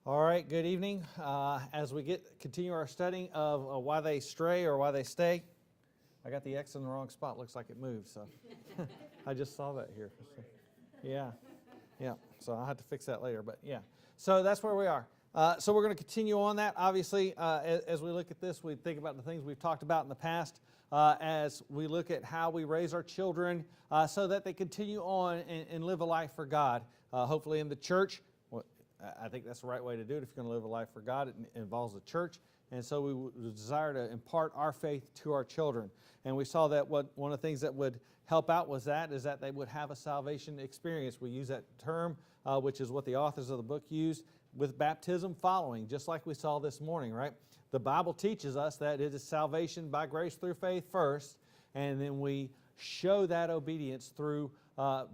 All right, good evening. As we continue our studying of why they stray or why they stay, I got the X in the wrong spot. Looks like it moved, so I just saw that here. Yeah. So I'll have to fix that later, but yeah. So that's where we are. So we're going to continue on that. Obviously, as we look at this, we think about the things we've talked about in the past as we look at how we raise our children so that they continue on and live a life for God, hopefully in the church. I think that's the right way to do it. If you're going to live a life for God, it involves the church. And so we desire to impart our faith to our children. And we saw that one of the things that would help out is that they would have a salvation experience. We use that term, which is what the authors of the book used, with baptism following, just like we saw this morning, right? The Bible teaches us that it is salvation by grace through faith first, and then we show that obedience through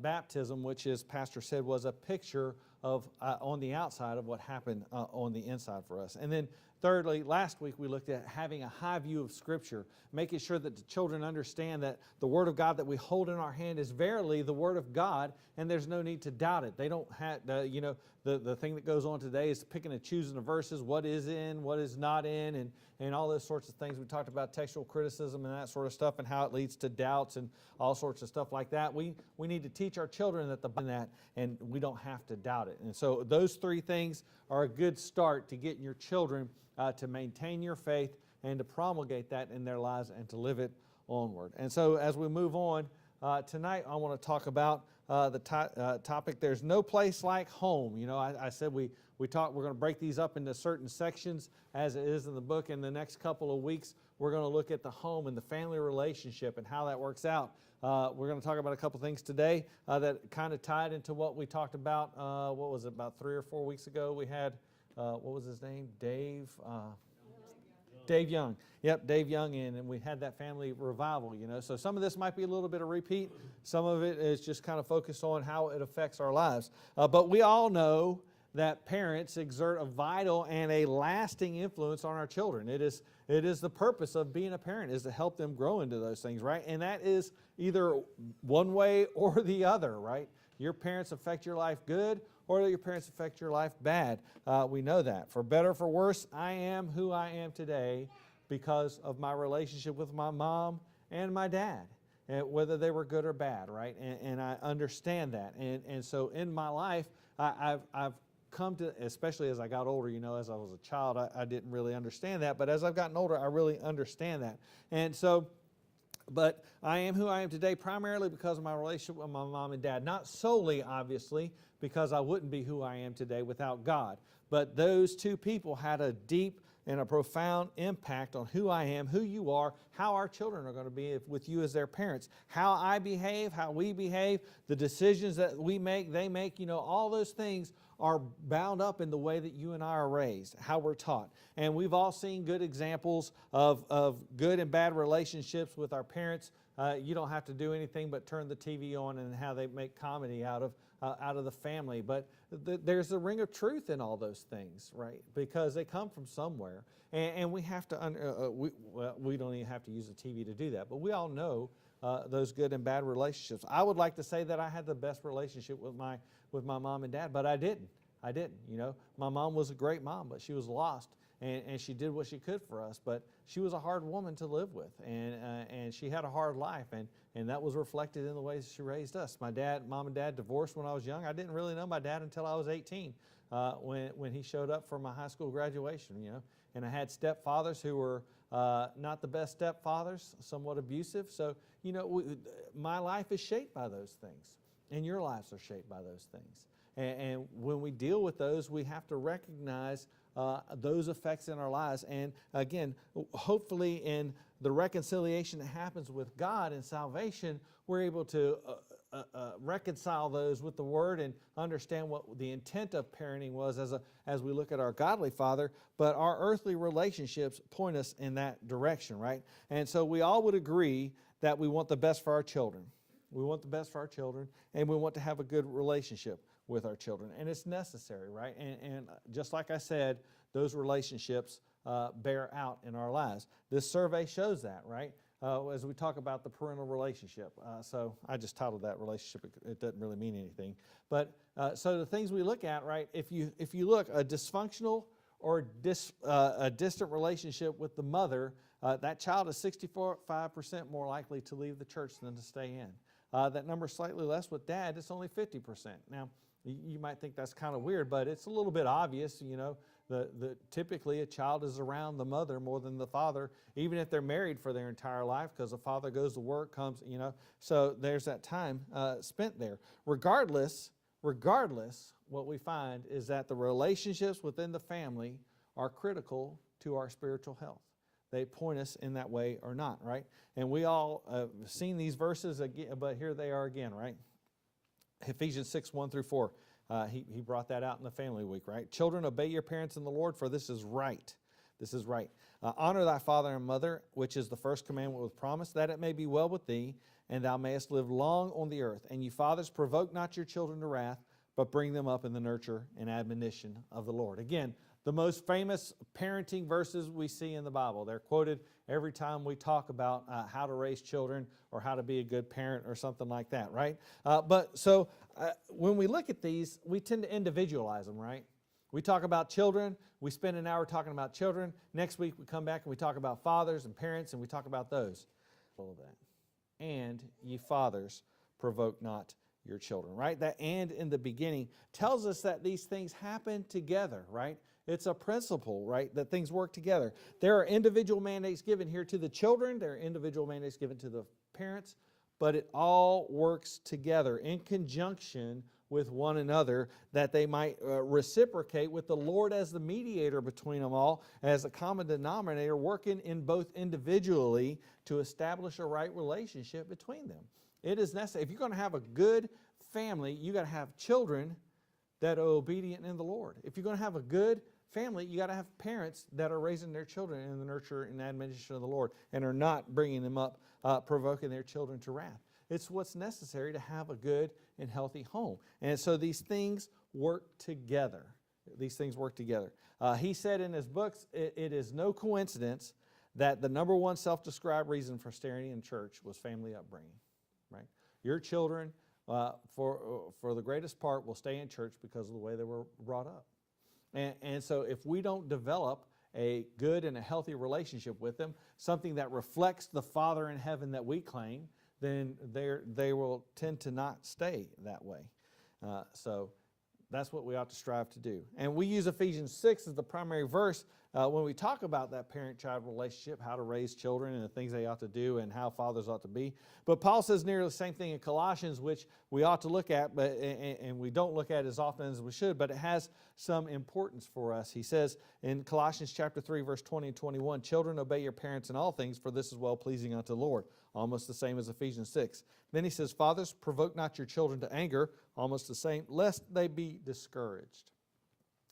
baptism, which, as Pastor said, was a picture of on the outside of what happened on the inside for us. And then thirdly, last week we looked at having a high view of Scripture, making sure that the children understand that the Word of God that we hold in our hand is verily the Word of God, and there's no need to doubt it. They don't have, the thing that goes on today is picking and choosing the verses, what is in, what is not in, and all those sorts of things. We talked about textual criticism and that sort of stuff and how it leads to doubts and all sorts of stuff like that. We need to teach our children that and we don't have to doubt it. And so those three things are a good start to getting your children to maintain your faith and to promulgate that in their lives and to live it onward. And so as we move on, tonight I want to talk about the topic, there's no place like home. You know, I said we're going to break these up into certain sections as it is in the book. In the next couple of weeks, we're going to look at the home and the family relationship and how that works out. We're going to talk about a couple things today that kind of tied into what we talked about, about 3 or 4 weeks ago. We had, what was his name? Dave Young. Yep, Dave Young, and we had that family revival, you know. So some of this might be a little bit of repeat. Some of it is just kind of focused on how it affects our lives. But we all know that parents exert a vital and a lasting influence on our children. It is the purpose of being a parent, is to help them grow into those things, right? And that is either one way or the other, right? Your parents affect your life good, or your parents affect your life bad. We know that. For better or for worse, I am who I am today because of my relationship with my mom and my dad, and whether they were good or bad, right? And I understand that. And so in my life, I've come to, especially as I got older, you know, as I was a child, I didn't really understand that. But as I've gotten older, I really understand that. And so, but I am who I am today primarily because of my relationship with my mom and dad. Not solely, obviously, because I wouldn't be who I am today without God. But those two people had a deep and a profound impact on who I am, who you are, how our children are going to be with you as their parents, how I behave, how we behave, the decisions that we make, they make, you know, all those things are bound up in the way that you and I are raised, how we're taught. And we've all seen good examples of good and bad relationships with our parents. You don't have to do anything but turn the TV on and how they make comedy out of the family. But there's a ring of truth in all those things, right? Because they come from somewhere. And we have to, we don't even have to use the TV to do that. But we all know those good and bad relationships. I would like to say that I had the best relationship with my mom and dad, but I didn't. You know, my mom was a great mom, but she was lost. And she did what she could for us, but she was a hard woman to live with, and she had a hard life, and that was reflected in the ways she raised us. Mom and dad divorced when I was young. I didn't really know my dad until I was 18, when he showed up for my high school graduation, you know. And I had stepfathers who were not the best stepfathers, somewhat abusive. So, you know, my life is shaped by those things, and your lives are shaped by those things. And when we deal with those, we have to recognize those effects in our lives. And again, hopefully in the reconciliation that happens with God and salvation, we're able to reconcile those with the Word and understand what the intent of parenting was as we look at our godly father. But our earthly relationships point us in that direction, right? And so we all would agree that we want the best for our children. We want the best for our children, and we want to have a good relationship with our children. And it's necessary, right? And just like I said, those relationships bear out in our lives. This survey shows that, right? as we talk about the parental relationship. So I just titled that relationship. It doesn't really mean anything. But so the things we look at, right, if you look, a dysfunctional or a distant relationship with the mother, that child is 65% more likely to leave the church than to stay in. That number is slightly less with dad. It's only 50%. Now, you might think that's kind of weird, but it's a little bit obvious. You know, typically a child is around the mother more than the father, even if they're married for their entire life, because the father goes to work, comes, you know. So there's that time spent there. Regardless, what we find is that the relationships within the family are critical to our spiritual health. They point us in that way or not, right? And we all have seen these verses again, but here they are again, right? Ephesians 6, 1 through 4. He brought that out in the family week, right? Children, obey your parents in the Lord, for this is right. This is right. Honor thy father and mother, which is the first commandment with promise, that it may be well with thee, and thou mayest live long on the earth. And you fathers, provoke not your children to wrath, but bring them up in the nurture and admonition of the Lord. Again, the most famous parenting verses we see in the Bible. They're quoted every time we talk about how to raise children or how to be a good parent or something like that, right? When we look at these, we tend to individualize them, right? We talk about children. We spend an hour talking about children. Next week we come back and we talk about fathers and parents, and we talk about those. All of that. And ye fathers, provoke not your children, right? That "and" in the beginning tells us that these things happen together, right? It's a principle, right, that things work together. There are individual mandates given here to the children. There are individual mandates given to the parents, but it all works together in conjunction with one another, that they might reciprocate with the Lord as the mediator between them all, as a common denominator, working in both individually to establish a right relationship between them. It is necessary. If you're going to have a good family, you got to have children that are obedient in the Lord. If you're going to have a good family, you got to have parents that are raising their children in the nurture and admonition of the Lord and are not bringing them up, provoking their children to wrath. It's what's necessary to have a good and healthy home. And so these things work together. These things work together. He said in his books, it is no coincidence that the number one self-described reason for staying in church was family upbringing. Right? Your children, for the greatest part, will stay in church because of the way they were brought up. And so if we don't develop a good and a healthy relationship with them, something that reflects the Father in heaven that we claim, then they will tend to not stay that way. So that's what we ought to strive to do. And we use Ephesians 6 as the primary verse when we talk about that parent-child relationship, how to raise children and the things they ought to do and how fathers ought to be. But Paul says nearly the same thing in Colossians, which we ought to look at, and we don't look at as often as we should, but it has some importance for us. He says in Colossians chapter 3, verse 20 and 21, children, obey your parents in all things, for this is well-pleasing unto the Lord. Almost the same as Ephesians 6. Then he says, fathers, provoke not your children to anger, almost the same, lest they be discouraged.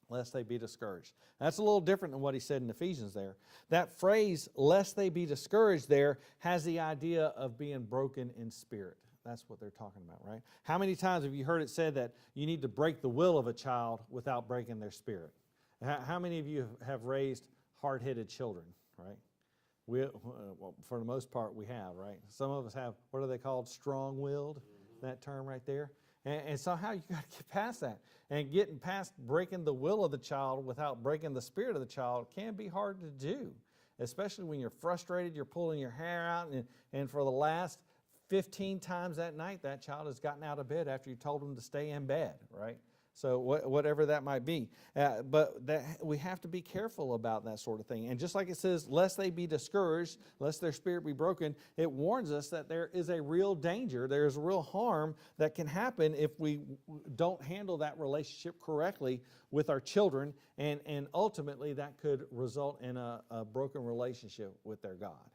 Lest they be discouraged. That's a little different than what he said in Ephesians there. That phrase, lest they be discouraged there, has the idea of being broken in spirit. That's what they're talking about, right? How many times have you heard it said that you need to break the will of a child without breaking their spirit? How many of you have raised hard-headed children, right? Well, for the most part, we have, right? Some of us have, what are they called? Strong-willed, that term right there. And somehow you got to get past that. And getting past breaking the will of the child without breaking the spirit of the child can be hard to do, especially when you're frustrated, you're pulling your hair out, and for the last 15 times that night, that child has gotten out of bed after you told them to stay in bed, right? So whatever that might be. But we have to be careful about that sort of thing. And just like it says, lest they be discouraged, lest their spirit be broken, it warns us that there is a real danger, there is real harm that can happen if we don't handle that relationship correctly with our children, and ultimately that could result in a broken relationship with their God.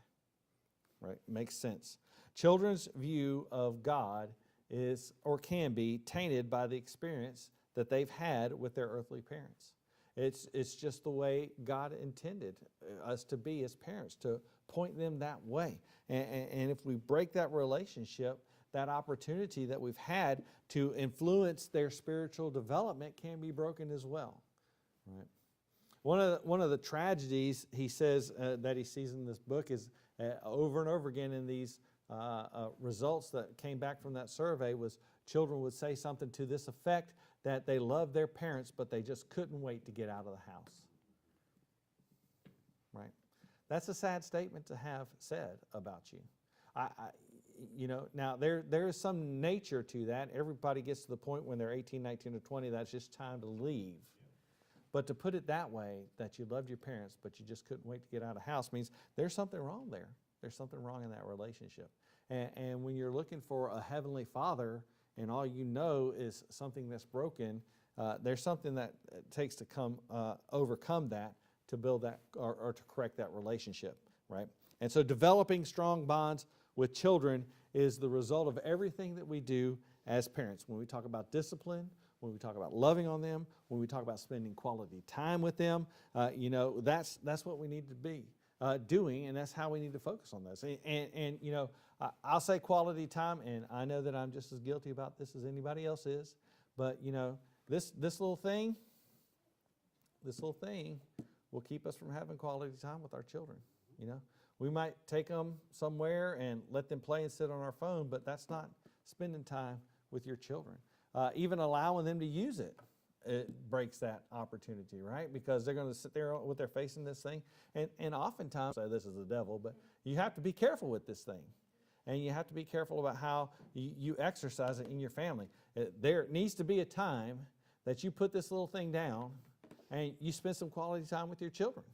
Right? Makes sense. Children's view of God is, or can be, tainted by the experience that they've had with their earthly parents. It's just the way God intended us to be as parents, to point them that way. And if we break that relationship, that opportunity that we've had to influence their spiritual development can be broken as well. Right? One of the tragedies he says that he sees in this book is Over and over again in these results that came back from that survey was children would say something to this effect, that they loved their parents, but they just couldn't wait to get out of the house. Right? That's a sad statement to have said about you. Now there is some nature to that. Everybody gets to the point when they're 18, 19, or 20, that's just time to leave. But to put it that way, that you loved your parents, but you just couldn't wait to get out of the house, means there's something wrong there. There's something wrong in that relationship. And when you're looking for a heavenly Father, and all you know is something that's broken, there's something that it takes to overcome that, to build that, or to correct that relationship, right? And so developing strong bonds with children is the result of everything that we do as parents. When we talk about discipline, when we talk about loving on them, when we talk about spending quality time with them, that's what we need to be doing, and that's how we need to focus on this. And I'll say quality time, and I know that I'm just as guilty about this as anybody else is, but this little thing will keep us from having quality time with our children. We might take them somewhere and let them play and sit on our phone, but that's not spending time with your children. Even allowing them to use it breaks that opportunity, right? Because they're going to sit there with their face in this thing, and oftentimes, say this is the devil, but you have to be careful with this thing. And you have to be careful about how you exercise it in your family. There needs to be a time that you put this little thing down and you spend some quality time with your children.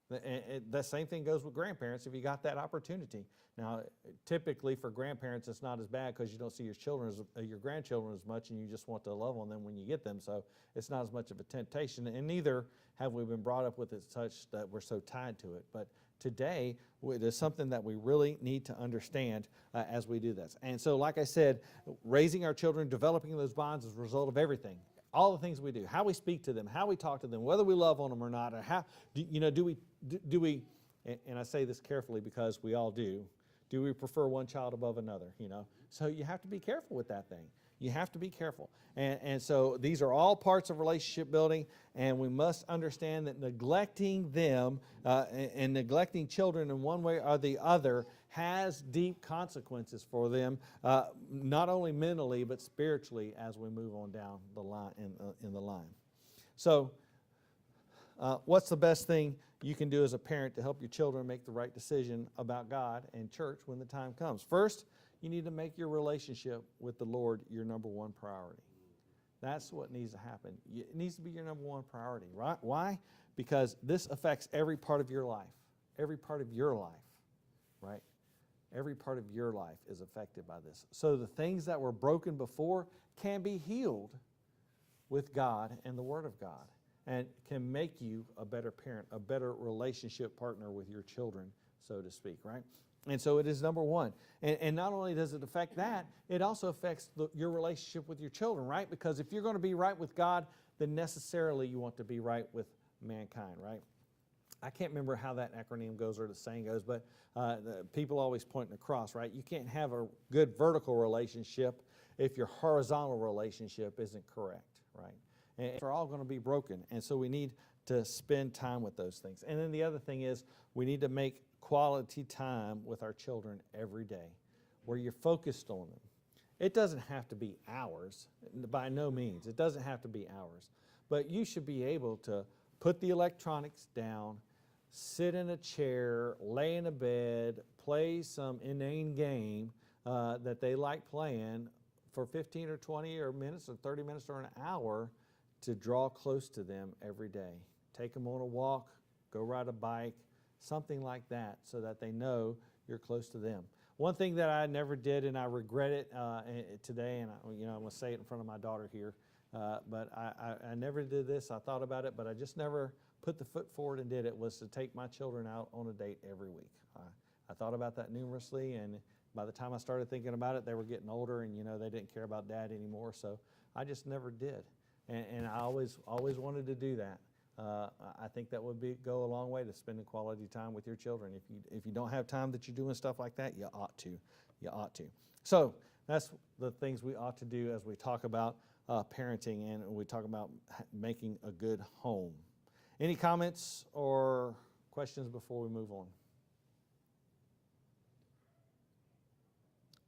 The same thing goes with grandparents if you got that opportunity. Now, typically for grandparents, it's not as bad because you don't see your grandchildren as much, and you just want to love on them when you get them, so it's not as much of a temptation, and neither have we been brought up with it such that we're so tied to it. But today, it is something that we really need to understand as we do this. And so, like I said, raising our children, developing those bonds is a result of everything. All the things we do, how we speak to them, how we talk to them, whether we love on them or not, or how, do we, and I say this carefully because we all do we prefer one child above another, So you have to be careful with that thing. You have to be careful. And so these are all parts of relationship building, and we must understand that neglecting them and neglecting children in one way or the other has deep consequences for them, not only mentally but spiritually as we move on down the line in the line. So what's the best thing you can do as a parent to help your children make the right decision about God and church when the time comes? First, you need to make your relationship with the Lord your number one priority. That's what needs to happen. It needs to be your number one priority, right? Why? Because this affects every part of your life. Every part of your life, right? Every part of your life is affected by this. So the things that were broken before can be healed with God and the Word of God, and can make you a better parent, a better relationship partner with your children, so to speak, right? And so it is number one. And not only does it affect that, it also affects your relationship with your children, right? Because if you're going to be right with God, then necessarily you want to be right with mankind, right? I can't remember how that acronym goes or the saying goes, but people always pointing across, right? You can't have a good vertical relationship if your horizontal relationship isn't correct, right? And they're all going to be broken, and so we need to spend time with those things. And then the other thing is we need to make quality time with our children every day where you're focused on them. It doesn't have to be hours, by no means. It doesn't have to be hours. But you should be able to put the electronics down, sit in a chair, lay in a bed, play some inane game that they like playing for 15 or 20 or minutes or 30 minutes or an hour to draw close to them every day. Take them on a walk, go ride a bike, something like that, so that they know you're close to them. One thing that I never did, and I regret it today, and I'm going to say it in front of my daughter here, but I never did this. I thought about it, but I just never put the foot forward and did it, was to take my children out on a date every week. I thought about that numerously, and by the time I started thinking about it, they were getting older, and they didn't care about Dad anymore, so I just never did. And I always wanted to do that. I think that would go a long way to spending quality time with your children. If you don't have time that you're doing stuff like that, you ought to. You ought to. So that's the things we ought to do as we talk about parenting and we talk about making a good home. Any comments or questions before we move on?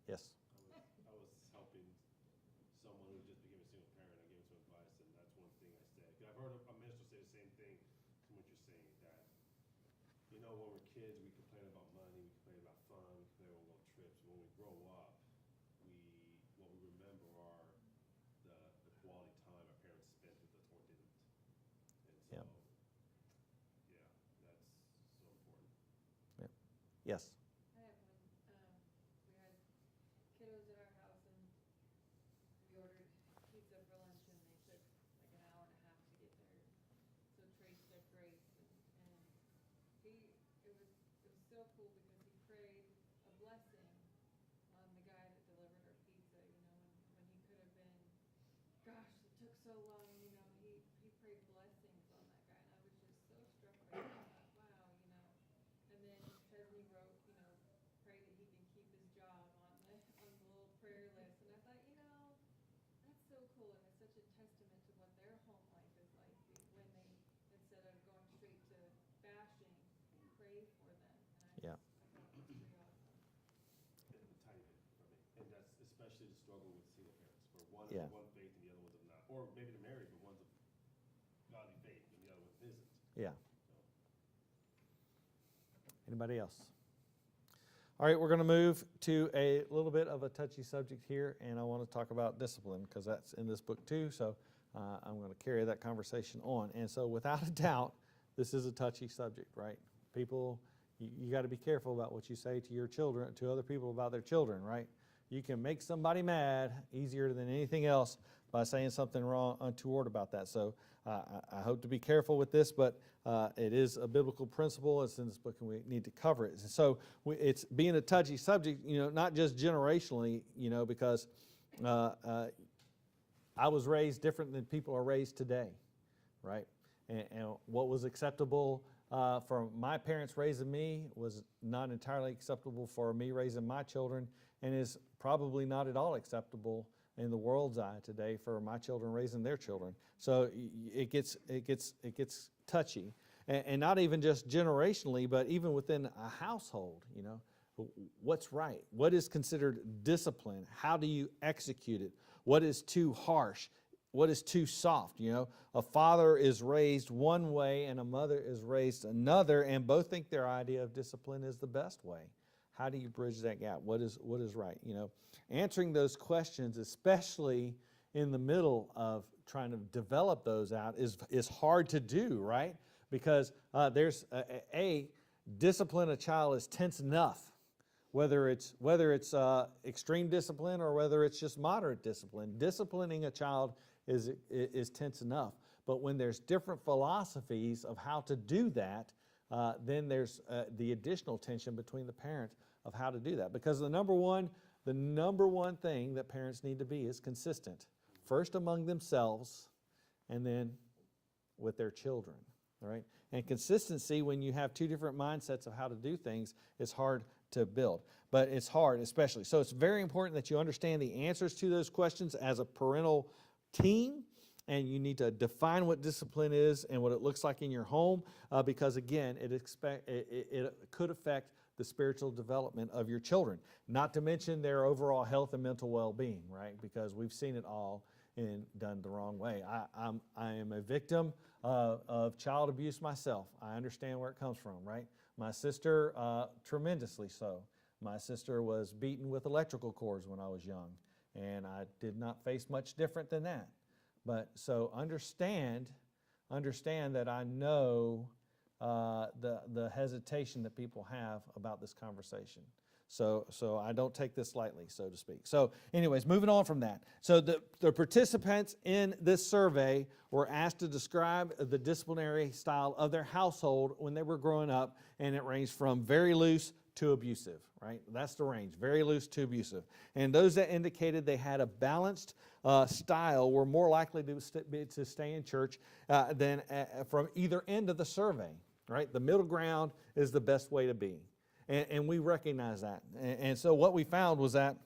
Yes. I was helping someone who just became a single parent. I gave him some advice, and that's one thing I said. 'Cause I've heard a minister say the same thing to what you're saying, that, when we're kids, we complain about money, we complain about fun, we complain about little trips. When we grow up, what we remember are the quality time our parents spent with us or didn't. And so, Yep. yeah, that's so important. Yep. Yes. I have one. We had kiddos at our house, and we ordered pizza for lunch, and they took like an hour and a half to get there. So Trace said grace, and it was so cool because he prayed a blessing on the guy that delivered our pizza. When he could have been, gosh, it took so long. He prayed blessings on that guy, and I was just so struck by that. I thought, wow. And then Chesney wrote, pray that he can keep his job on the little prayer list. And I thought, that's so cool, and it's such a testament to what their home life is like when they, instead of going straight to bashing, pray for them. And Yeah. I thought that was pretty awesome. A tiny bit from it, and that's especially the struggle with single parents, where one Yeah. has one faith and the other one's of not, or maybe they're married, but one's of godly faith and the other one isn't. Yeah. So, Anybody else? All right, we're going to move to a little bit of a touchy subject here, and I want to talk about discipline because that's in this book too. So I'm going to carry that conversation on. And so, without a doubt, this is a touchy subject, right? People, you got to be careful about what you say to your children, to other people about their children, right? You can make somebody mad easier than anything else by saying something wrong, untoward about that. So I hope to be careful with this, but it is a biblical principle. It's in this book, and we need to cover it. And so it's being a touchy subject, not just generationally, because I was raised different than people are raised today, right? And what was acceptable for my parents raising me was not entirely acceptable for me raising my children, and is probably not at all acceptable in the world's eye today for my children raising their children. So it gets touchy, and not even just generationally, but even within a household. What's right? What is considered discipline? How do you execute it? What is too harsh? What is too soft? A father is raised one way and a mother is raised another, and both think their idea of discipline is the best way. How do you bridge that gap? What is right? Answering those questions, especially in the middle of trying to develop those out, is hard to do, right? Because there's discipline a child is tense enough, whether it's extreme discipline or whether it's just moderate discipline. Disciplining a child is tense enough. But when there's different philosophies of how to do that, then there's the additional tension between the parent of how to do that. Because the number one thing that parents need to be is consistent. First among themselves, and then with their children. All right? And consistency, when you have two different mindsets of how to do things, is hard to build. But it's hard, especially. So it's very important that you understand the answers to those questions as a parental team, and you need to define what discipline is and what it looks like in your home, because again, it could affect the spiritual development of your children, not to mention their overall health and mental well-being, right? Because we've seen it all and done the wrong way. I am a victim of child abuse myself. I understand where it comes from, right? My sister, tremendously so. My sister was beaten with electrical cords when I was young, and I did not face much different than that. But so understand that I know the hesitation that people have about this conversation. So I don't take this lightly, so to speak. So anyways, moving on from that. So the participants in this survey were asked to describe the disciplinary style of their household when they were growing up, and it ranged from very loose to abusive, right? That's the range, very loose to abusive. And those that indicated they had a balanced style were more likely to stay in church than from either end of the survey, right? The middle ground is the best way to be. And we recognize that. And so what we found was that,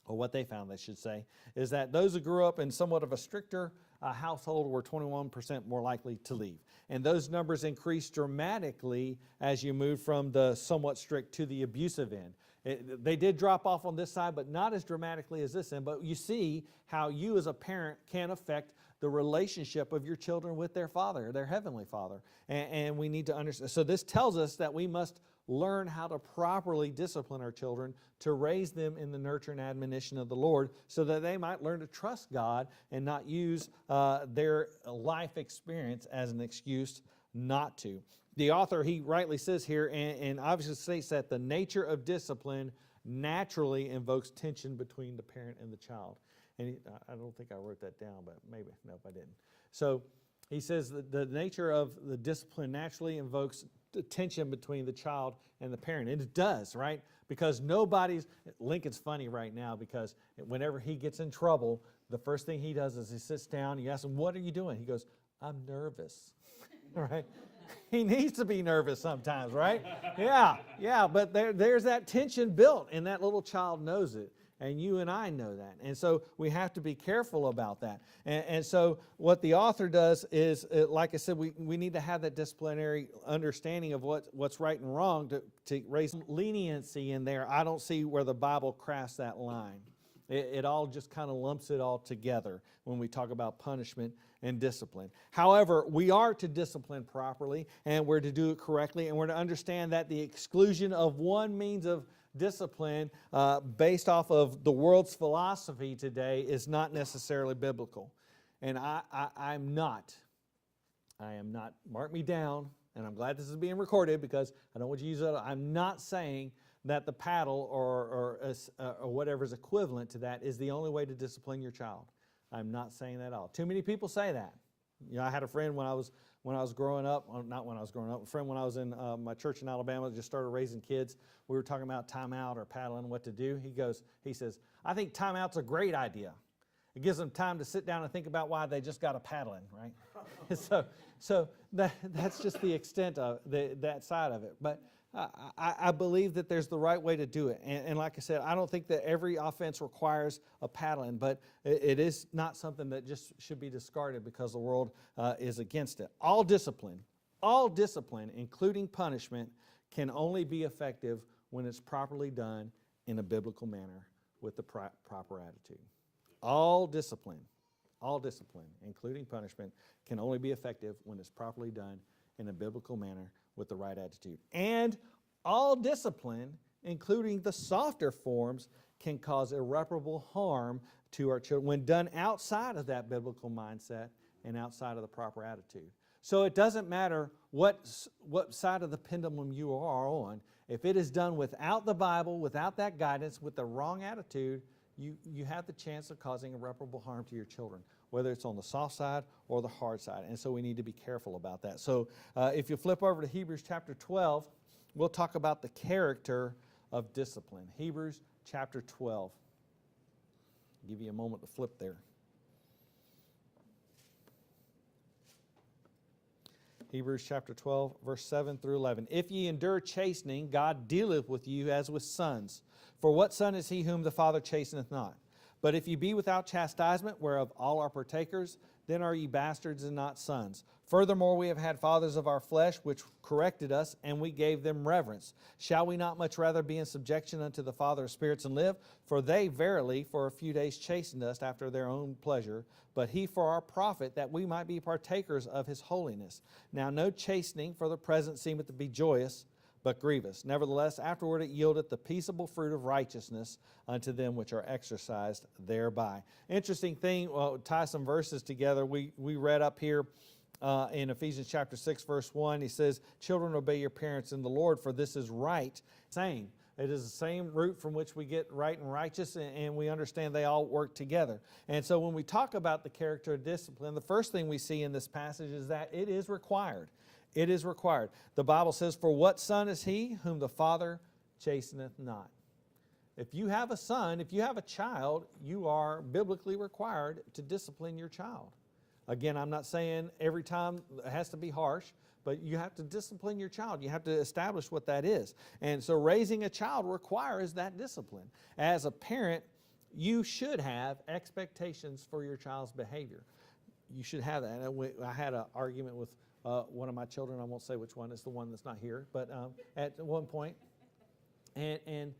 or what they found, I should say, is that those who grew up in somewhat of a stricter household were 21% more likely to leave. And those numbers increased dramatically as you move from the somewhat strict to the abusive end. They did drop off on this side, but not as dramatically as this end. But you see how you as a parent can affect the relationship of your children with their Father, their Heavenly Father. And we need to understand. So this tells us that we must learn how to properly discipline our children to raise them in the nurture and admonition of the Lord so that they might learn to trust God and not use their life experience as an excuse not to. The author, he rightly says here, and obviously states that the nature of discipline naturally invokes tension between the parent and the child. And I don't think I wrote that down, but maybe, nope, I didn't. So he says that the nature of the discipline naturally invokes the tension between the child and the parent. And it does, right? Because Lincoln's funny right now because whenever he gets in trouble, the first thing he does is he sits down, you ask him, what are you doing? He goes, I'm nervous, right? He needs to be nervous sometimes, right? Yeah, but there's that tension built, and that little child knows it, and you and I know that. And so we have to be careful about that. And so what the author does is, like I said, we need to have that disciplinary understanding of what's right and wrong to raise leniency in there. I don't see where the Bible crafts that line. It all just kind of lumps it all together when we talk about punishment and discipline. However, we are to discipline properly, and we're to do it correctly, and we're to understand that the exclusion of one means of discipline based off of the world's philosophy today is not necessarily biblical. And I am not, mark me down, and I'm glad this is being recorded because I don't want you to use it. I'm not saying that the paddle or whatever is equivalent to that is the only way to discipline your child. I'm not saying that at all. Too many people say that. You know, I had a friend when I was growing up, not when I was growing up, a friend when I was in my church in Alabama, just started raising kids. We were talking about timeout or paddling, what to do. He says, I think timeout's a great idea. It gives them time to sit down and think about why they just got a paddling, right? so that's just the extent of that side of it. But I believe that there's the right way to do it. And like I said, I don't think that every offense requires a paddling, but it is not something that just should be discarded because the world is against it. All discipline, including punishment, can only be effective when it's properly done in a biblical manner with the proper attitude. All discipline, including punishment, can only be effective when it's properly done in a biblical manner with the right attitude. And all discipline, including the softer forms, can cause irreparable harm to our children when done outside of that biblical mindset and outside of the proper attitude. So it doesn't matter what side of the pendulum you are on. If it is done without the Bible, without that guidance, with the wrong attitude, you have the chance of causing irreparable harm to your children, whether it's on the soft side or the hard side. And so we need to be careful about that. So if you flip over to Hebrews chapter 12, we'll talk about the character of discipline. Hebrews chapter 12. I'll give you a moment to flip there. Hebrews chapter 12, verse 7 through 11. If ye endure chastening, God dealeth with you as with sons. For what son is he whom the Father chasteneth not? But if ye be without chastisement, whereof all are partakers, then are ye bastards and not sons. Furthermore, we have had fathers of our flesh, which corrected us, and we gave them reverence. Shall we not much rather be in subjection unto the Father of spirits and live? For they verily for a few days chastened us after their own pleasure, but he for our profit, that we might be partakers of his holiness. Now no chastening for the present seemeth to be joyous, but grievous. Nevertheless, afterward it yieldeth the peaceable fruit of righteousness unto them which are exercised thereby. Interesting thing, well, tie some verses together. We read up here in Ephesians chapter 6, verse 1, he says, children, obey your parents in the Lord, for this is right. Same. It is the same root from which we get right and righteous, and we understand they all work together. And so when we talk about the character of discipline, the first thing we see in this passage is that it is required. It is required. The Bible says, for what son is he whom the Father chasteneth not? If you have a son, if you have a child, you are biblically required to discipline your child. Again, I'm not saying every time it has to be harsh, but you have to discipline your child. You have to establish what that is. And so raising a child requires that discipline. As a parent, you should have expectations for your child's behavior. You should have that. And I had an argument with one of my children. I won't say which one. It's the one that's not here. But at one point, and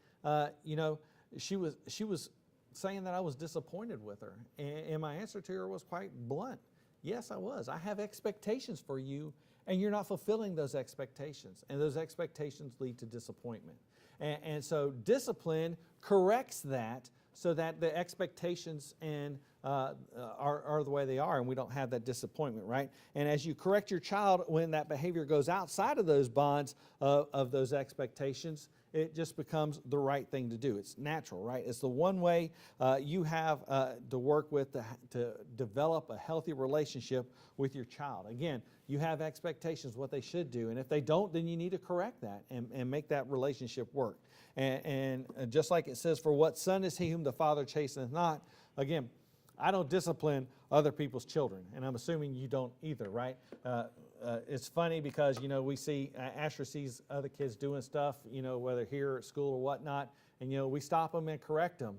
she was saying that I was disappointed with her. And my answer to her was quite blunt. Yes, I was. I have expectations for you, and you're not fulfilling those expectations. And those expectations lead to disappointment. And so discipline corrects that so that the expectations and are the way they are, and we don't have that disappointment, right? And as you correct your child when that behavior goes outside of those bonds of those expectations, it just becomes the right thing to do. It's natural, right? It's the one way you have to work with to develop a healthy relationship with your child. Again, you have expectations what they should do, and if they don't, then you need to correct that and make that relationship work. And just like it says, for what son is he whom the father chasteneth not? Again, I don't discipline other people's children, and I'm assuming you don't either, right? It's funny because, we see, Asher sees other kids doing stuff, whether here or at school or whatnot, and, we stop them and correct them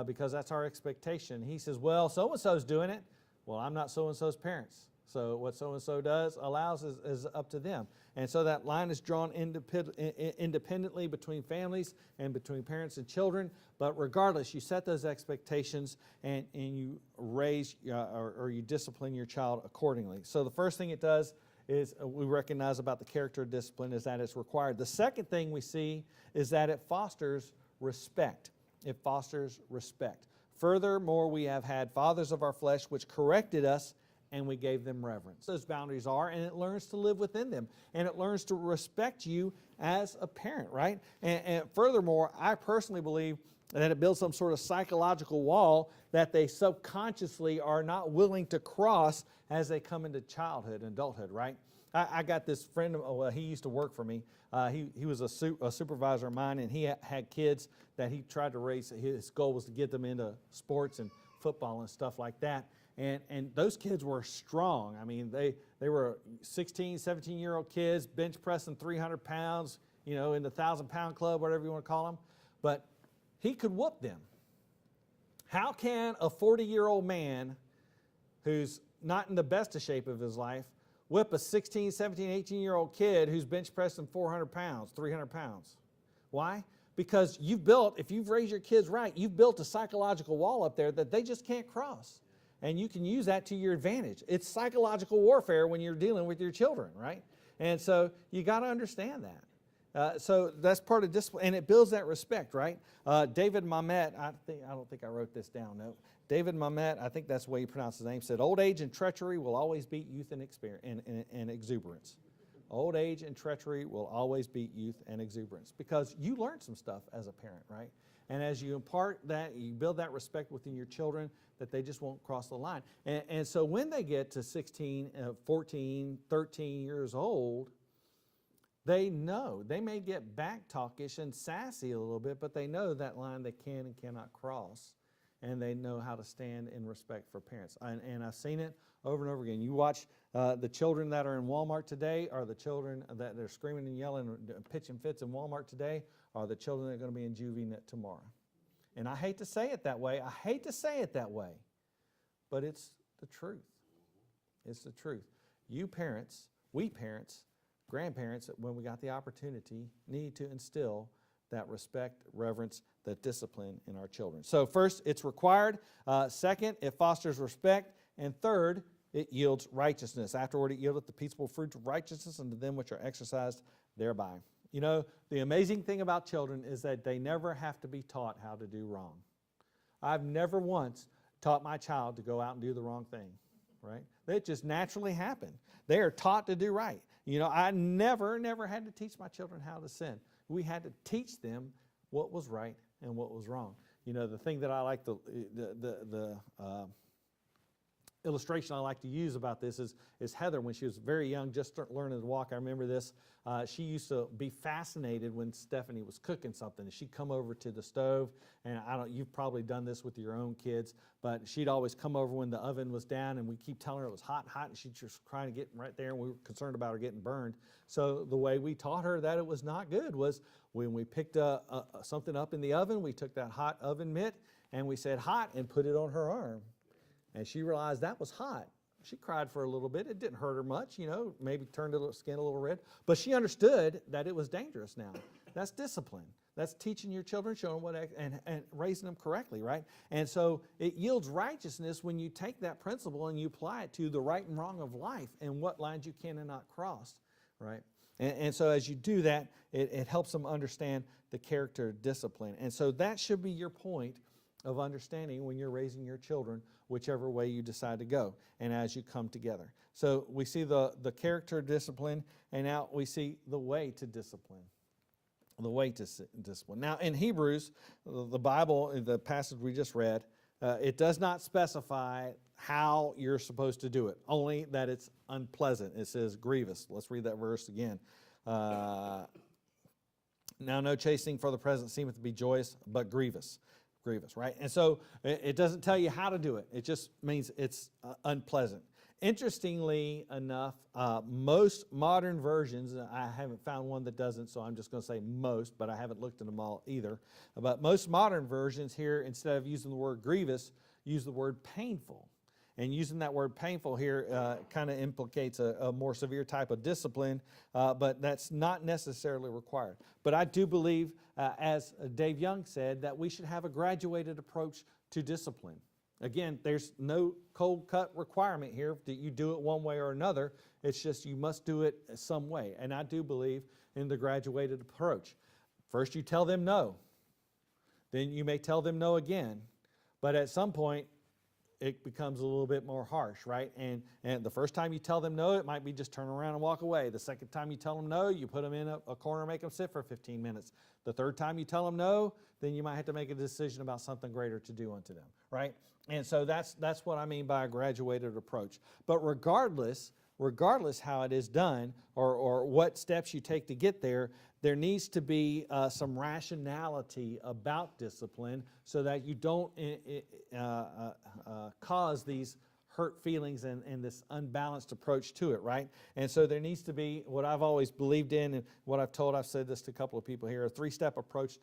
because that's our expectation. He says, well, so-and-so's doing it. Well, I'm not so-and-so's parents. So what so-and-so allows is up to them. And so that line is drawn independently between families and between parents and children. But regardless, you set those expectations and you raise or you discipline your child accordingly. So the first thing it does is we recognize about the character of discipline is that it's required. The second thing we see is that it fosters respect. It fosters respect. Furthermore, we have had fathers of our flesh which corrected us, and we gave them reverence. Those boundaries are, and it learns to live within them, and it learns to respect you as a parent, right? And furthermore, I personally believe that it builds some sort of psychological wall that they subconsciously are not willing to cross as they come into childhood and adulthood, right? I got this friend, he used to work for me. He was a supervisor of mine, and he had kids that he tried to raise. His goal was to get them into sports and football and stuff like that. And those kids were strong. I mean, they were 16, 17-year-old kids, bench pressing 300 pounds, in the 1,000-pound club, whatever you want to call them. But he could whoop them. How can a 40-year-old man who's not in the best of shape of his life whip a 16, 17, 18-year-old kid who's bench pressing 400 pounds, 300 pounds? Why? Because if you've raised your kids right, you've built a psychological wall up there that they just can't cross. And you can use that to your advantage. It's psychological warfare when you're dealing with your children, right? And so you got to understand that. So that's part of discipline, and it builds that respect, right? David Mamet, I don't think I wrote this down, no. David Mamet, I think that's the way you pronounce his name, said, old age and treachery will always beat youth and exuberance. Old age and treachery will always beat youth and exuberance because you learn some stuff as a parent, right? And as you impart that, you build that respect within your children that they just won't cross the line. And so when they get to 16, 14, 13 years old, they know. They may get back-talkish and sassy a little bit, but they know that line they can and cannot cross. And they know how to stand in respect for parents. And I've seen it over and over again. You watch the children that are in Walmart today are the children that are screaming and yelling and pitching fits in Walmart today are the children that are going to be in juvie tomorrow. And I hate to say it that way. But it's the truth. It's the truth. You parents, we parents, grandparents, when we got the opportunity, need to instill that respect, reverence, that discipline in our children. So first, it's required. Second, it fosters respect. And third, it yields righteousness. Afterward, it yieldeth the peaceable fruit of righteousness unto them which are exercised thereby. The amazing thing about children is that they never have to be taught how to do wrong. I've never once taught my child to go out and do the wrong thing, right? It just naturally happened. They are taught to do right. I never had to teach my children how to sin. We had to teach them what was right and what was wrong. The thing that I like, the illustration I like to use about this is Heather, when she was very young, just learning to walk. I remember this. She used to be fascinated when Stephanie was cooking something. She'd come over to the stove, and you've probably done this with your own kids, but she'd always come over when the oven was down, and we keep telling her it was hot, and she'd just trying to get right there, and we were concerned about her getting burned. So the way we taught her that it was not good was when we picked something up in the oven, we took that hot oven mitt, and we said hot and put it on her arm. And she realized that was hot. She cried for a little bit. It didn't hurt her much, maybe turned her skin a little red. But she understood that it was dangerous now. That's discipline. That's teaching your children, showing what, and raising them correctly, right? And so it yields righteousness when you take that principle and you apply it to the right and wrong of life and what lines you can and not cross, right? And so as you do that, it helps them understand the character of discipline. And so that should be your point of understanding when you're raising your children, whichever way you decide to go, and as you come together. So we see the character of discipline, and now we see the way to discipline. The way to discipline. Now, in Hebrews, the Bible, the passage we just read, it does not specify how you're supposed to do it, only that it's unpleasant. It says grievous. Let's read that verse again. Now no chastening for the present seemeth to be joyous, but grievous. Grievous, right? And so it doesn't tell you how to do it. It just means it's unpleasant. Interestingly enough, most modern versions, I haven't found one that doesn't, so I'm just going to say most, but I haven't looked at them all either. But most modern versions here, instead of using the word grievous, use the word painful. And using that word painful here kind of implicates a more severe type of discipline, but that's not necessarily required. But I do believe, as Dave Young said, that we should have a graduated approach to discipline. Again, there's no cold-cut requirement here that you do it one way or another. It's just you must do it some way. And I do believe in the graduated approach. First you tell them no. Then you may tell them no again. But at some point, it becomes a little bit more harsh, right? And the first time you tell them no, it might be just turn around and walk away. The second time you tell them no, you put them in a corner and make them sit for 15 minutes. The third time you tell them no, then you might have to make a decision about something greater to do unto them, right? And so that's what I mean by a graduated approach. But regardless how it is done or what steps you take to get there, there needs to be some rationality about discipline so that you don't cause these hurt feelings and this unbalanced approach to it, right? And so there needs to be what I've always believed in and what I've said this to a couple of people here, a three-step approach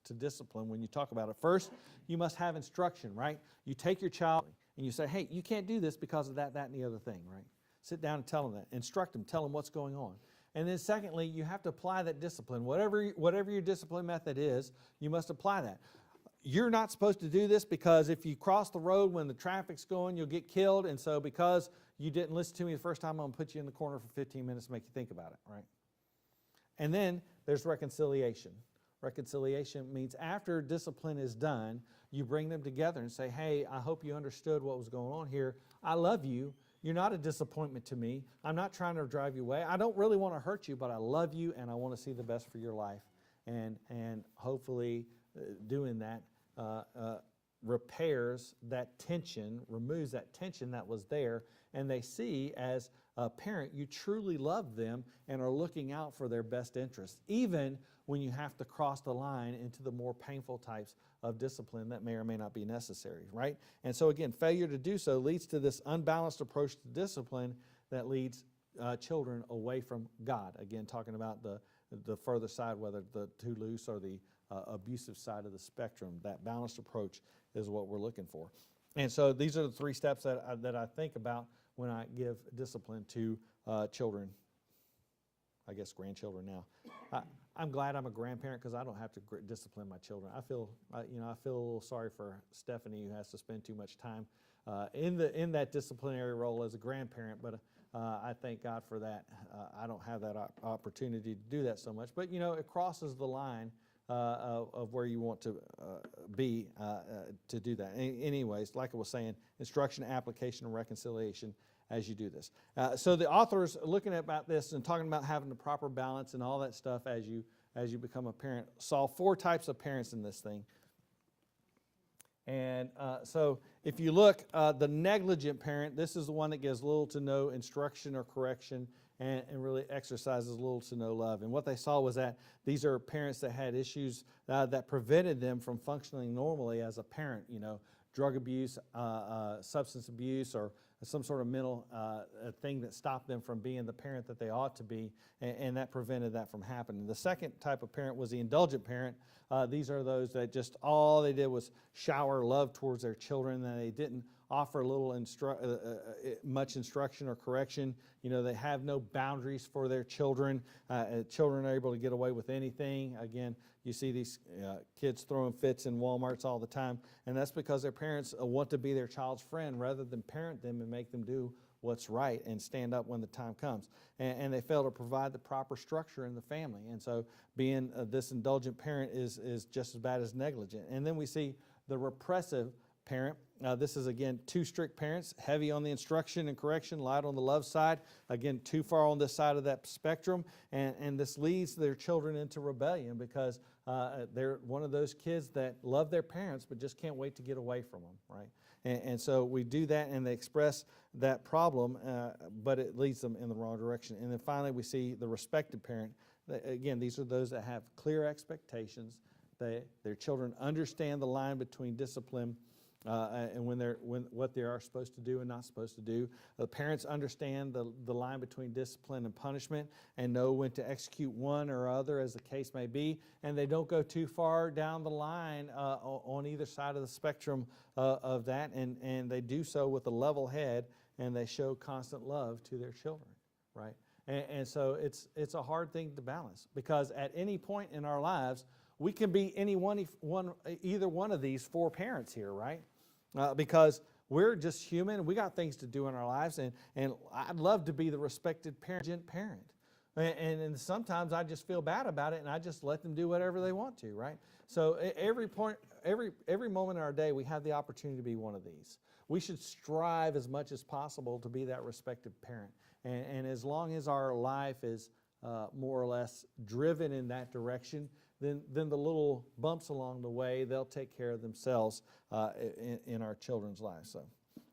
to discipline when you talk about it. First, you must have instruction, right? You take your child and you say, hey, you can't do this because of that, and the other thing, right? Sit down and tell them that. Instruct them. Tell them what's going on. And then secondly, you have to apply that discipline. Whatever your discipline method is, you must apply that. You're not supposed to do this because if you cross the road when the traffic's going, you'll get killed. And so because you didn't listen to me the first time, I'm going to put you in the corner for 15 minutes to make you think about it, right? And then there's reconciliation. Reconciliation means after discipline is done, you bring them together and say, hey, I hope you understood what was going on here. I love you. You're not a disappointment to me. I'm not trying to drive you away. I don't really want to hurt you, but I love you and I want to see the best for your life. And hopefully doing that repairs that tension, removes that tension that was there, and they see as a parent you truly love them and are looking out for their best interests, even when you have to cross the line into the more painful types of discipline that may or may not be necessary, right? And so again, failure to do so leads to this unbalanced approach to discipline that leads children away from God. Again, talking about the further side, whether the too loose or the abusive side of the spectrum. That balanced approach is what we're looking for. And so these are the three steps that I think about when I give discipline to children, I guess grandchildren now. I'm glad I'm a grandparent because I don't have to discipline my children. I feel a little sorry for Stephanie, who has to spend too much time in that disciplinary role as a grandparent, but I thank God for that. I don't have that opportunity to do that so much, but it crosses the line of where you want to be to do that. Anyways, like I was saying, instruction, application, and reconciliation as you do this. So the author's looking about this and talking about having the proper balance and all that stuff as you become a parent. Saw 4 types of parents in this thing. And so if you look, the negligent parent, this is the one that gives little to no instruction or correction and really exercises little to no love. And what they saw was that these are parents that had issues that prevented them from functioning normally as a parent, drug abuse, substance abuse, or some sort of mental thing that stopped them from being the parent that they ought to be, and that prevented that from happening. The second type of parent was the indulgent parent. These are those that just all they did was shower love towards their children, and they didn't offer much instruction or correction. They have no boundaries for their children. Children are able to get away with anything. Again, you see these kids throwing fits in Walmarts all the time, and that's because their parents want to be their child's friend rather than parent them and make them do what's right and stand up when the time comes. And they fail to provide the proper structure in the family. And so being this indulgent parent is just as bad as negligent. And then we see the repressive parent. This is, again, too strict parents, heavy on the instruction and correction, light on the love side. Again, too far on this side of that spectrum. And this leads their children into rebellion because they're one of those kids that love their parents but just can't wait to get away from them, right? And so we do that, and they express that problem, but it leads them in the wrong direction. And then finally, we see the respected parent. Again, these are those that have clear expectations. Their children understand the line between discipline and what they are supposed to do and not supposed to do. The parents understand the line between discipline and punishment and know when to execute one or other as the case may be, and they don't go too far down the line on either side of the spectrum of that, and they do so with a level head, and they show constant love to their children, right? And so it's a hard thing to balance, because at any point in our lives, we can be either one of these four parents here, right? Because we're just human. We got things to do in our lives, and I'd love to be the respected parent. And sometimes I just feel bad about it, and I just let them do whatever they want to, right? So every moment in our day, we have the opportunity to be one of these. We should strive as much as possible to be that respected parent. And as long as our life is more or less driven in that direction, then the little bumps along the way, they'll take care of themselves in our children's lives. So,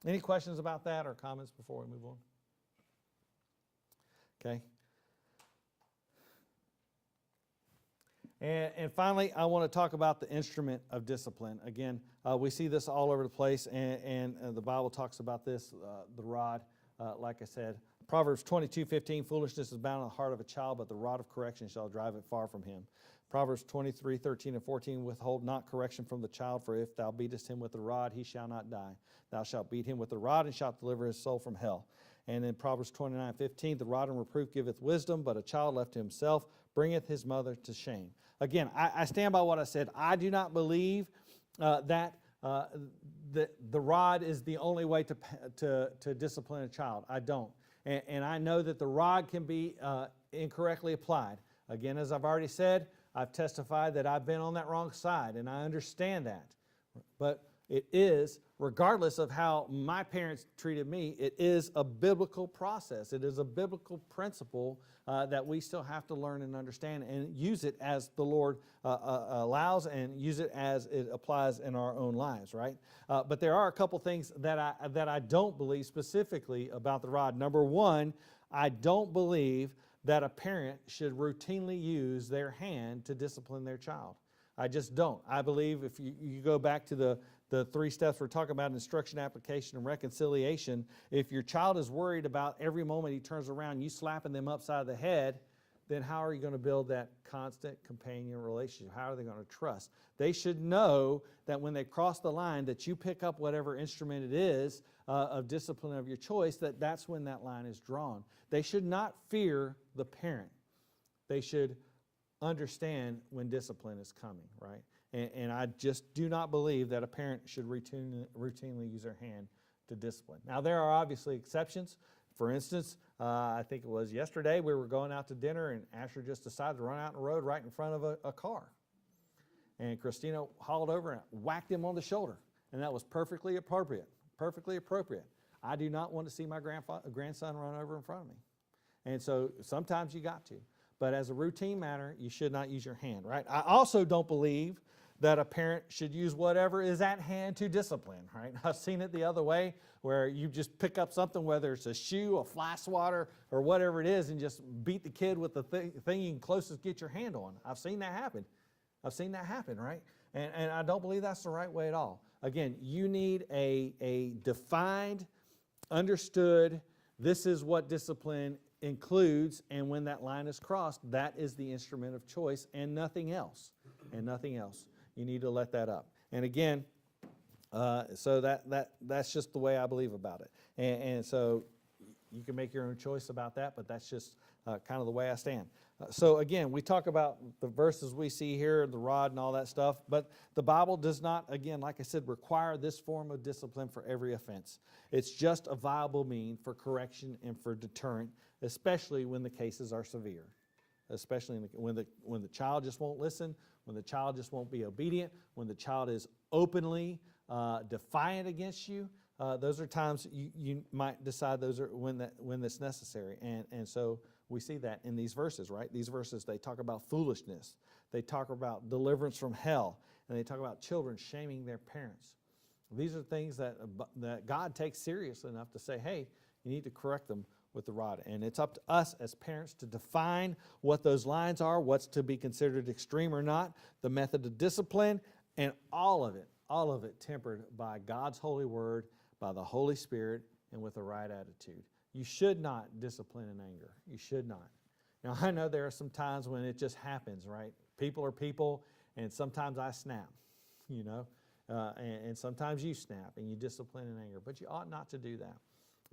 any questions about that or comments before we move on? Okay. And finally, I want to talk about the instrument of discipline. Again, we see this all over the place, and the Bible talks about this, the rod, like I said. Proverbs 22:15, foolishness is bound in the heart of a child, but the rod of correction shall drive it far from him. Proverbs 23:13 and 14, withhold not correction from the child, for if thou beatest him with the rod, he shall not die. Thou shalt beat him with the rod, and shalt deliver his soul from hell. And in Proverbs 29:15, the rod and reproof giveth wisdom, but a child left to himself bringeth his mother to shame. Again, I stand by what I said. I do not believe that the rod is the only way to discipline a child. I don't. And I know that the rod can be incorrectly applied. Again, as I've already said, I've testified that I've been on that wrong side, and I understand that. But it is, regardless of how my parents treated me, it is a biblical process. It is a biblical principle that we still have to learn and understand and use it as the Lord allows, and use it as it applies in our own lives, right? But there are a couple things that I don't believe specifically about the rod. Number one, I don't believe that a parent should routinely use their hand to discipline their child. I just don't. I believe if you go back to the three steps we're talking about, instruction, application, and reconciliation, if your child is worried about every moment he turns around, you slapping them upside the head, then how are you going to build that constant companion relationship? How are they going to trust? They should know that when they cross the line, that you pick up whatever instrument it is of discipline of your choice, that's when that line is drawn. They should not fear the parent. They should understand when discipline is coming, right? And I just do not believe that a parent should routinely use their hand to discipline. Now, there are obviously exceptions. For instance, I think it was yesterday, we were going out to dinner, and Asher just decided to run out in the road right in front of a car. And Christina hauled over and whacked him on the shoulder. And that was perfectly appropriate. Perfectly appropriate. I do not want to see my grandson run over in front of me. And so sometimes you got to. But as a routine matter, you should not use your hand, right? I also don't believe that a parent should use whatever is at hand to discipline, right? I've seen it the other way, where you just pick up something, whether it's a shoe, a fly swatter, or whatever it is, and just beat the kid with the thing you can closest get your hand on. I've seen that happen. I've seen that happen, right? And I don't believe that's the right way at all. again, you need a defined, understood, this is what discipline includes, and when that line is crossed, that is the instrument of choice and nothing else. And nothing else. You need to let that up. And again, so that's just the way I believe about it. And so you can make your own choice about that, but that's just kind of the way I stand. So again, we talk about the verses we see here, the rod and all that stuff, but the Bible does not, again, like I said, require this form of discipline for every offense. It's just a viable mean for correction and for deterrent, especially when the cases are severe. Especially when the child just won't listen, when the child just won't be obedient, when the child is openly defiant against you. Those are times you might decide those are when that's necessary. And so we see that in these verses, right? These verses, they talk about foolishness. They talk about deliverance from hell. And they talk about children shaming their parents. These are things that God takes seriously enough to say, hey, you need to correct them with the rod. And it's up to us as parents to define what those lines are, what's to be considered extreme or not, the method of discipline, and all of it tempered by God's holy word, by the Holy Spirit, and with the right attitude. You should not discipline in anger. You should not. Now, I know there are some times when it just happens, right? People are people, and sometimes I snap, you know, and sometimes you snap and you discipline in anger, but you ought not to do that.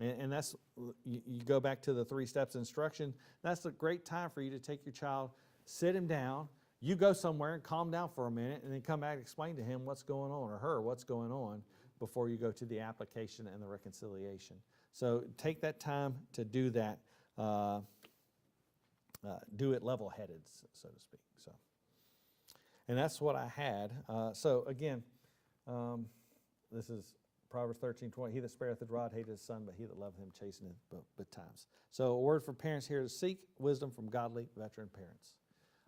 And that's, you go back to the 3 steps instruction, that's a great time for you to take your child, sit him down, you go somewhere and calm down for a minute, and then come back and explain to him what's going on, or her what's going on, before you go to the application and the reconciliation. So take that time to do that, do it level-headed, so to speak. So, and that's what I had. So again, this is Proverbs 13:20, he that spareth the rod hateth his son, but he that loveth him chasteneth both times. So a word for parents here is seek wisdom from godly veteran parents.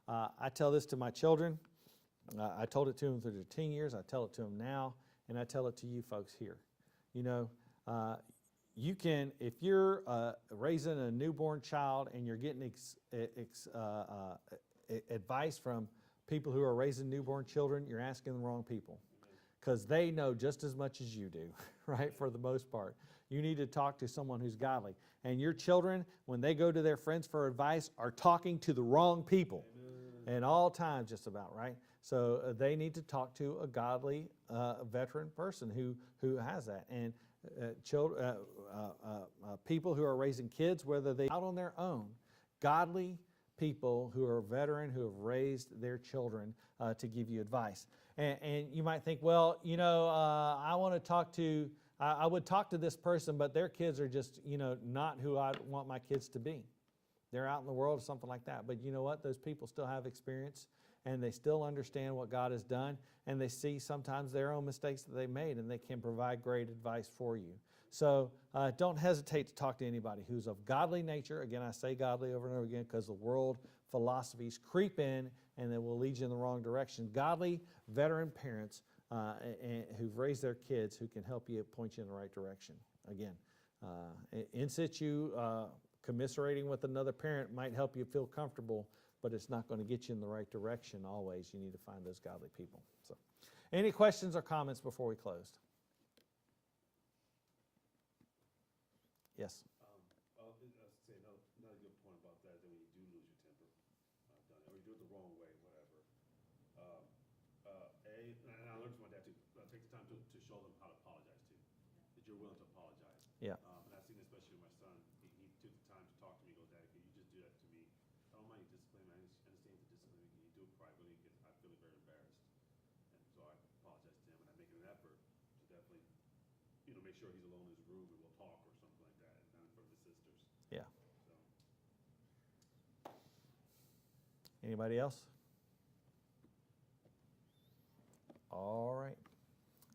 I tell this to my children. I told it to them through their teen years. I tell it to them now, and I tell it to you folks here. You know, you can, if you're raising a newborn child and you're getting advice from people who are raising newborn children, you're asking the wrong people. Because they know just as much as you do, right, for the most part. You need to talk to someone who's godly. And your children, when they go to their friends for advice, are talking to the wrong people. At all times, just about, right? So they need to talk to a godly veteran person who has that. And people who are raising kids, whether they're out on their own, godly people who are veteran, who have raised their children to give you advice. And you might think, well, you know, I want to talk to, I would talk to this person, but their kids are just, you know, not who I want my kids to be. They're out in the world or something like that. But you know what? Those people still have experience, and they still understand what God has done, and they see sometimes their own mistakes that they made, and they can provide great advice for you. So don't hesitate to talk to anybody who's of godly nature. Again, I say godly over and over again because the world philosophies creep in and they will lead you in the wrong direction. Godly veteran parents who've raised their kids who can help you, point you in the right direction. Again, in situ, commiserating with another parent might help you feel comfortable, but it's not going to get you in the right direction always. You need to find those godly people. So, any questions or comments before we close? Yes. I'll say another good point about that is that when you do lose your temper, or you do it the wrong way, whatever. And I learned from my dad too. Take the time to show them how to apologize too, that you're willing to apologize. Yeah. And I've seen this especially with my son. He took the time to talk to me. He goes, Daddy, can you just do that to me? I don't mind you discipline me. I understand the discipline. You do it privately because I feel very embarrassed. And so I apologize to him, and I make an effort to definitely, you know, make sure he's alone in his room and we'll talk or something like that, and not in front of his sisters. Yeah. So. Anybody else? All right.